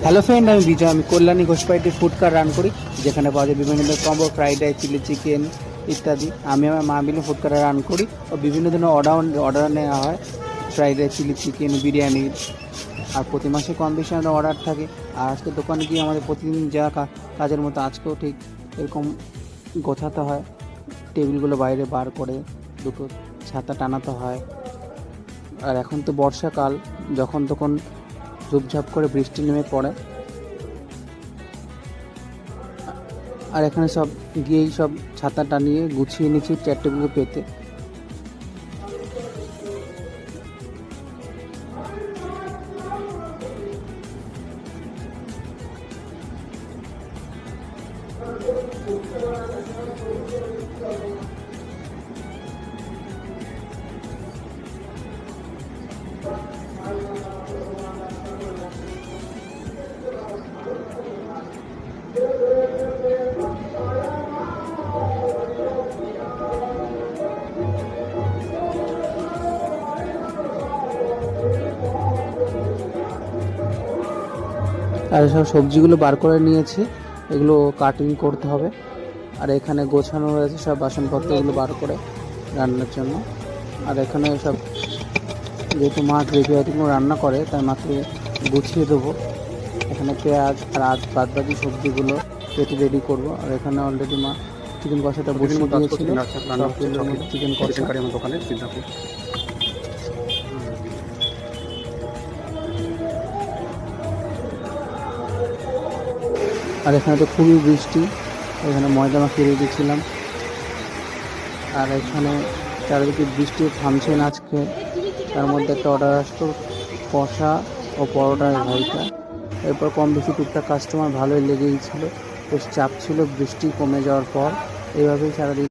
Hello friend, আমি বিজয়। আমি কল্যাণী ঘোষপাইটি ফুড কার্ট রান করি, যেখানে পাওয়া যায় বিভিন্ন ধরনের combo, fried rice, chilli chicken ইত্যাদি। আমি আমার মা মিলে ফুড কার্টে রান করি ও বিভিন্ন ধরনের অর্ডার নেওয়া হয়, fried rice, chilli chicken, biryani. আর প্রতি মাসে কম বেশি আমাদের অর্ডার থাকে। আর আজকে দোকানে গিয়ে আমাদের প্রতিদিন যা কাজের মতো আজকেও ঠিক এরকম গোছাতে হয়, টেবিলগুলো বাইরে বার করে দুটো ছাতা টানাতে হয়। আর এখন তো বর্ষাকাল, যখন তখন ঝুপঝাপ করে বৃষ্টি নেমে পড়ে। আর এখানে সব গিয়েই সব ছাতা টানিয়ে গুছিয়ে নিচ্ছি টেবিলে পেতে। আর সব সবজিগুলো বার করে নিয়েছি, এগুলো কাটিং করতে হবে। আর এখানে গোছানো রয়েছে সব বাসনপত্রগুলো বার করে রান্নার জন্য। আর এখানে সব, যেহেতু মা গ্রেভি আইটেমগুলো রান্না করে, তাই মাকে গুছিয়ে দেবো। এখানে পেঁয়াজ আর বাদ বাকি সবজিগুলো কেটে রেডি করবো। আর এখানে অলরেডি মা চিকেন কষাটা বসিয়ে দিয়েছিল, চিকেন কষা। দোকানে সিদ্ধাপুর। আর এখানে তো খুবই বৃষ্টি, এখানে ময়দা মাখিয়ে রেখেছিলাম। আর এখানে চারিদিকে বৃষ্টি থামছে না আজকে। তার মধ্যে একটা অর্ডার আসতো, কষা ও পরোটার ভাইটা। এরপর কম বেশি টুকটাক কাস্টমার ভালোই লেগেই ছিল, বেশ চাপ ছিল বৃষ্টি কমে যাওয়ার পর। এইভাবেই সারাদিন